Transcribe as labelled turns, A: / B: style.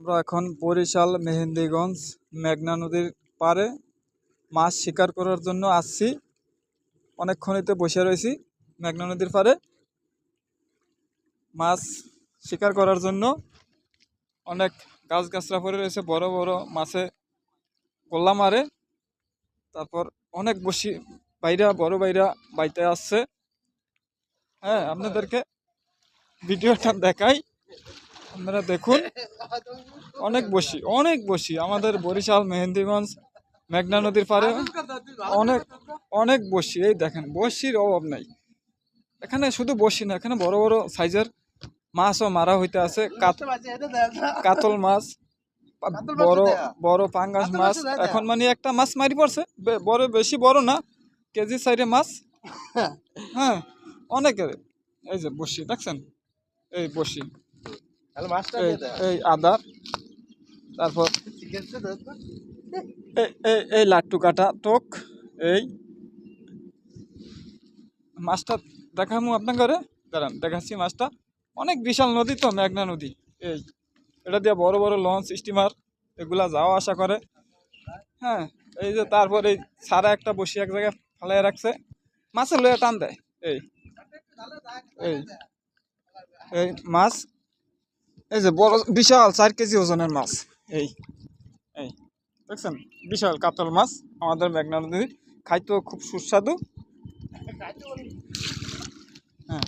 A: আমরা এখন বরিশাল মেহেন্দিগঞ্জ মেঘনা নদীর পাড়ে মাছ শিকার করার জন্য আসছি। অনেকক্ষণিতে বসে রয়েছি মেঘনা নদীর পাড়ে মাছ শিকার করার জন্য। অনেক গাছগাছরা পড়ে রয়েছে, বড় বড় মাছে গোল্লা মারে। তারপর অনেক বসি বাইরা বড় বাইরা বাইতে আসছে। হ্যাঁ, আপনাদেরকে ভিডিওটা দেখাই, আপনারা দেখুন। অনেক বসি আমাদের বরিশাল মেহেন্দিগঞ্জ মেঘনা নদীর পাড়ে অনেক অনেক বসি। এই দেখেন, বসির অভাব নাই এখানে। শুধু বসি না, এখানে বড় বড় সাইজের মাছও মারা হইতে আছে। কাতল মাছ, বড় বড় পাঙ্গাস মাছ। এখন মানে একটা মাছ মারি পড়ছে, বড় বেশি বড় না, কেজি সাইডে মাছ। হ্যাঁ, অনেকের। এই যে বসি দেখছেন, এই বসি, এই আদার, তারপর এই লাট্টু কাটা টোক। এই মাছটা দেখামু আপনার ঘরে, দাঁড়ান দেখাচ্ছি মাছটা। অনেক বিশাল নদী তো মেঘনা নদী। এই এটা দিয়ে বড় বড় লঞ্চ, স্টিমার এগুলা যাওয়া আসা করে। হ্যাঁ, এই যে তারপর এই সারা একটা বসি এক জায়গায় ফেলাই রাখছে, মাছের লয়ে টান দেয়। এই এই এই মাছ, এই যে বড় বিশাল 4 কেজি ওজনের মাছ। এই এই দেখছেন, বিশাল কাতল মাছ আমাদের মেঘনা নদী। খাইতেও খুব সুস্বাদু। হ্যাঁ।